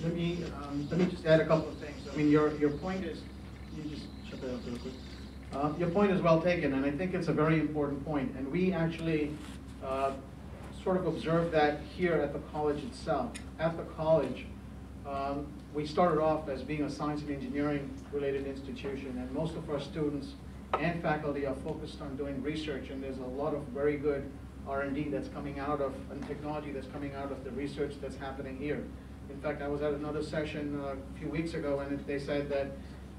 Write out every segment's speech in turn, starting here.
let me just add a couple of things. I mean, your point is, you just shut that up real quick. Your point is well taken, and I think it's a very important point. And we actually sort of observed that here at the college itself. At the college, we started off as being a science and engineering related institution, and most of our students and faculty are focused on doing research, and there's a lot of very good R&D that's coming out of, and technology that's coming out of the research that's happening here. In fact, I was at another session a few weeks ago, and they said that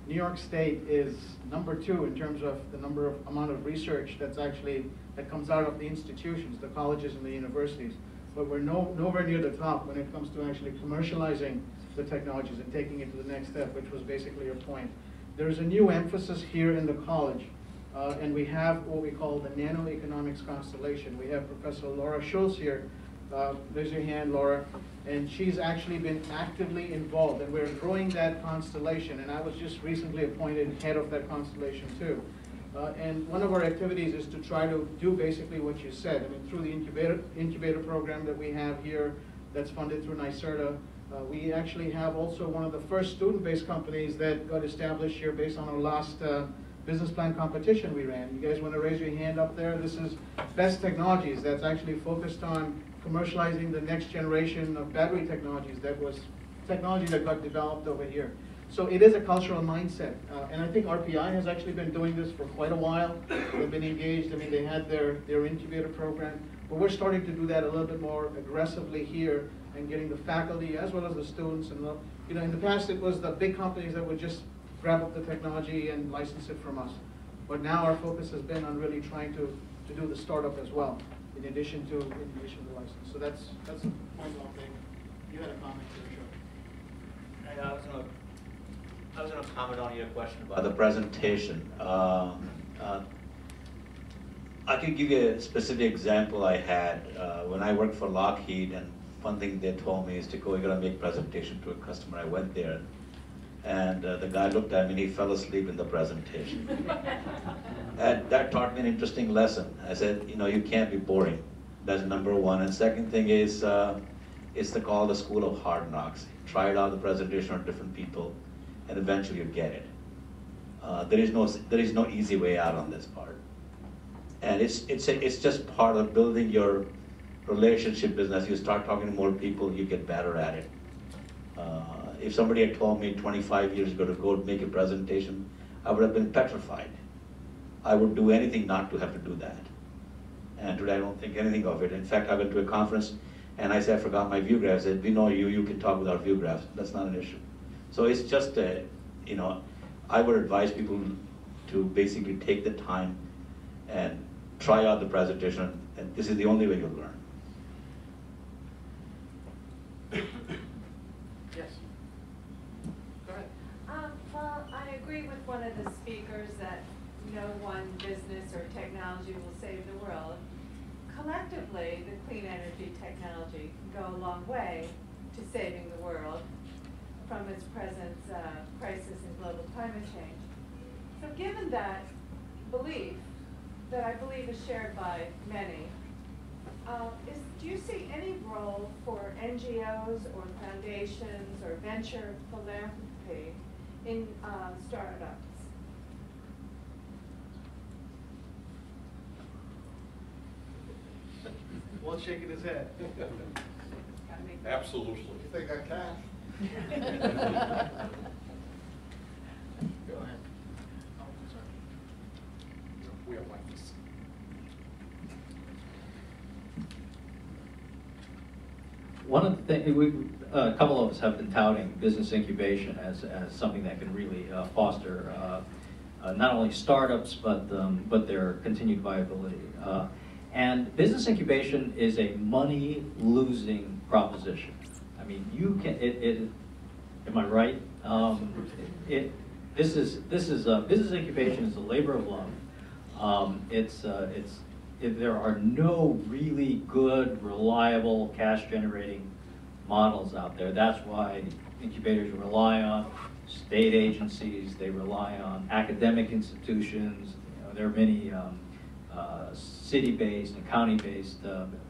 New York State is #2 in terms of the amount of research that comes out of the institutions, the colleges and the universities. But we're nowhere near the top when it comes to actually commercializing the technologies and taking it to the next step, which was basically your point. There's a new emphasis here in the college, and we have what we call the nanoeconomics constellation. We have Professor Laura Schultz here. Raise your hand, Laura. And she's actually been actively involved, and we're growing that constellation. And I was just recently appointed head of that constellation too. And one of our activities is to try to do basically what you said. I mean, through the incubator program that we have here, that's funded through NYSERDA. We actually have also one of the first student-based companies that got established here based on our last business plan competition we ran. You guys want to raise your hand up there? This is Best Technologies. That's actually focused on commercializing the next generation of battery technologies. That was technology that got developed over here. So it is a cultural mindset. And I think RPI has actually been doing this for quite a while. They've been engaged. I mean, they had their incubator program. But we're starting to do that a little bit more aggressively here and getting the faculty as well as the students. And you know, in the past, it was the big companies that would just grab up the technology and license it from us. But now our focus has been on really trying to do the startup as well, in addition to the license. So that's the point I'll make. You had a comment here, sure. I was going to comment on your question about the presentation. I can give you a specific example I had when I worked for Lockheed, and one thing they told me is to go, you're going to make a presentation to a customer. I went there, and the guy looked at me and he fell asleep in the presentation. And that taught me an interesting lesson. I said, you know, you can't be boring. That's number one. And second thing is, it's called the school of hard knocks. Try it out the presentation on different people, and eventually you get it. There is no easy way out on this part. And it's just part of building your relationship business. You start talking to more people, you get better at it. If somebody had told me 25 years ago to go make a presentation, I would have been petrified. I would do anything not to have to do that. And today I don't think anything of it. In fact, I went to a conference and I said, I forgot my view graphs. I said, we know you can talk without view graphs. That's not an issue. So it's just, you know, I would advise people to basically take the time and try out the presentation, and this is the only way you'll learn. Yes. Go ahead. Well, I agree with one of the speakers that no one business or technology will save the world. Collectively, the clean energy technology can go a long way to saving the world from its present crisis in global climate change. So given that belief, that I believe is shared by many, do you see any role for NGOs or foundations or venture philanthropy in startups? Walt shaking his head. Absolutely. You think I can? Go ahead. Oh, sorry. We have like this. One of the things, a couple of us have been touting business incubation as something that can really foster not only startups, but their continued viability. And business incubation is a money-losing proposition. I mean, you can. Am I right? Business incubation is a labor of love. There are no really good, reliable, cash-generating models out there. That's why incubators rely on state agencies. They rely on academic institutions. You know, there are many city-based and county-based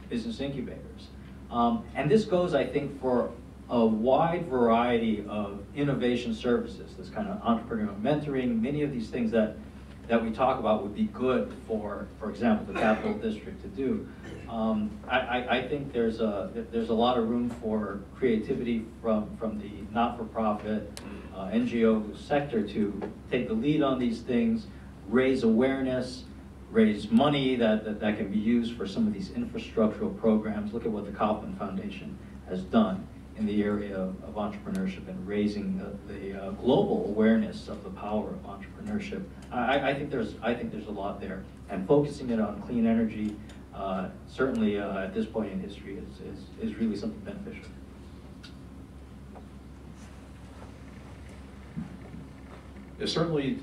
business incubators. And this goes, I think, for a wide variety of innovation services, this kind of entrepreneurial mentoring, many of these things that we talk about would be good for example, the Capital District to do. I think there's a lot of room for creativity from the not-for-profit NGO sector to take the lead on these things, raise awareness, raise money that can be used for some of these infrastructural programs. Look at what the Kauffman Foundation has done in the area of entrepreneurship and raising the global awareness of the power of entrepreneurship. I think there's a lot there, and focusing it on clean energy, certainly at this point in history, is really something beneficial. Yeah, certainly,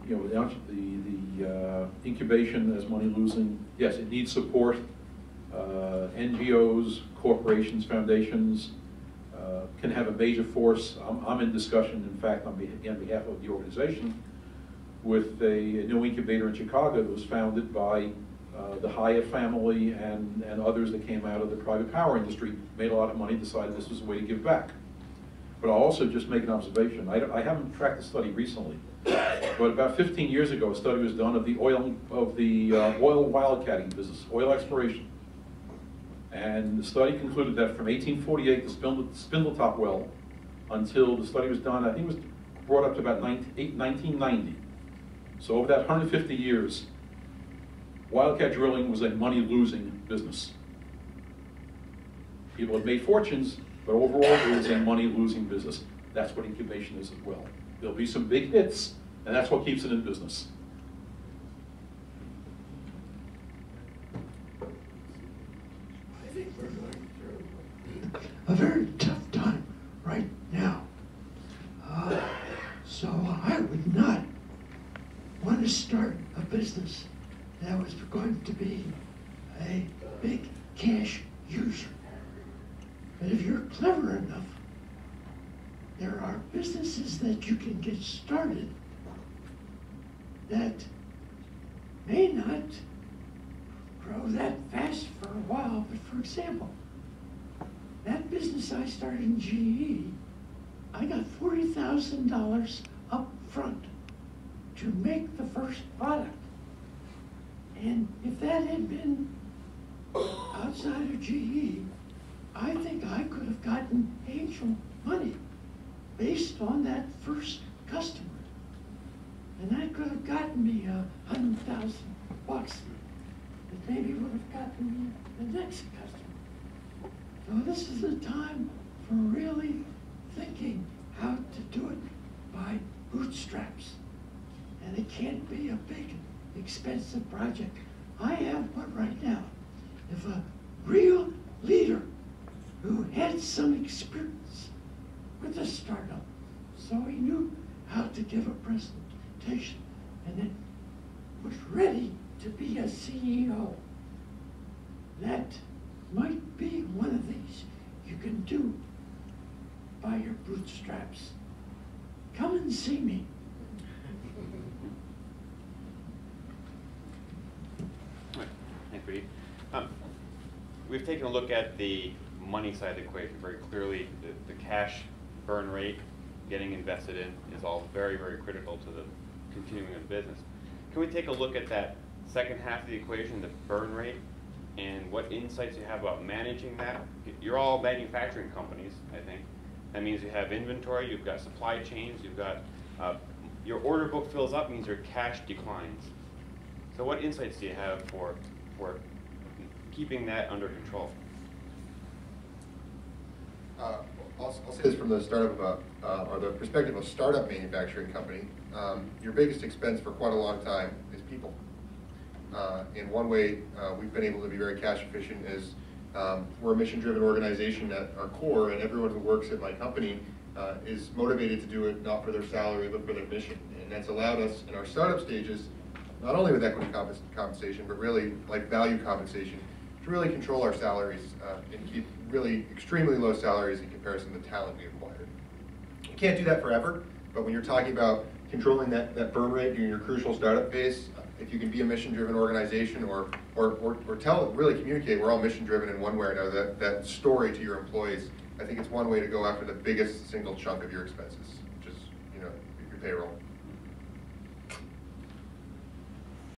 you know, the incubation as money losing, yes, it needs support. NGOs, corporations, foundations can have a major force. I'm in discussion, in fact, on behalf of the organization, with a new incubator in Chicago that was founded by the Hyatt family and others that came out of the private power industry, made a lot of money, decided this was a way to give back. But I'll also just make an observation. I haven't tracked the study recently, but about 15 years ago, a study was done of the oil wildcatting business, oil exploration. And the study concluded that from 1848, the Spindletop well, until the study was done, I think it was brought up to about 1990. So over that 150 years, wildcat drilling was a money-losing business. People have made fortunes, but overall it is a money-losing business. That's what incubation is as well. There'll be some big hits, and that's what keeps it in business. I think we're going through a very tough time right now. So I would not want to start a business that was going to be a big cash user. But if you're clever enough, there are businesses that you can get started that may not grow that fast for a while. But for example, that business I started in GE, I got $40,000 up front to make the first product. And if that had been outside of GE, I think I could have gotten angel money based on that first customer. And that could have gotten me $100,000 that maybe would have gotten me the next customer. So this is the time for really thinking how to do it by bootstraps. And it can't be a big, expensive project. I have one right now. If a real leader who had some experience with a startup, so he knew how to give a presentation, and then was ready to be a CEO, that might be one of these you can do by your bootstraps. Come and see me. Thanks, Reed. We've taken a look at the money side of the equation very clearly. The cash burn rate getting invested in is all very, very critical to the continuing of the business. Can we take a look at that second half of the equation, the burn rate, and what insights you have about managing that? You're all manufacturing companies, I think. That means you have inventory, you've got supply chains, you've got, your order book fills up, means your cash declines. So what insights do you have for keeping that under control? I'll say this from the startup or the perspective of a startup manufacturing company. Your biggest expense for quite a long time is people. In one way, we've been able to be very cash efficient is we're a mission-driven organization at our core, and everyone who works at my company is motivated to do it not for their salary but for their mission. And that's allowed us in our startup stages, not only with equity compensation, but really like value compensation, to really control our salaries and keep really extremely low salaries in comparison to the talent we acquired. You can't do that forever, but when you're talking about controlling that burn rate during your crucial startup phase, if you can be a mission-driven organization or really communicate, we're all mission-driven in one way or another, that story to your employees, I think it's one way to go after the biggest single chunk of your expenses, which is, you know, your payroll.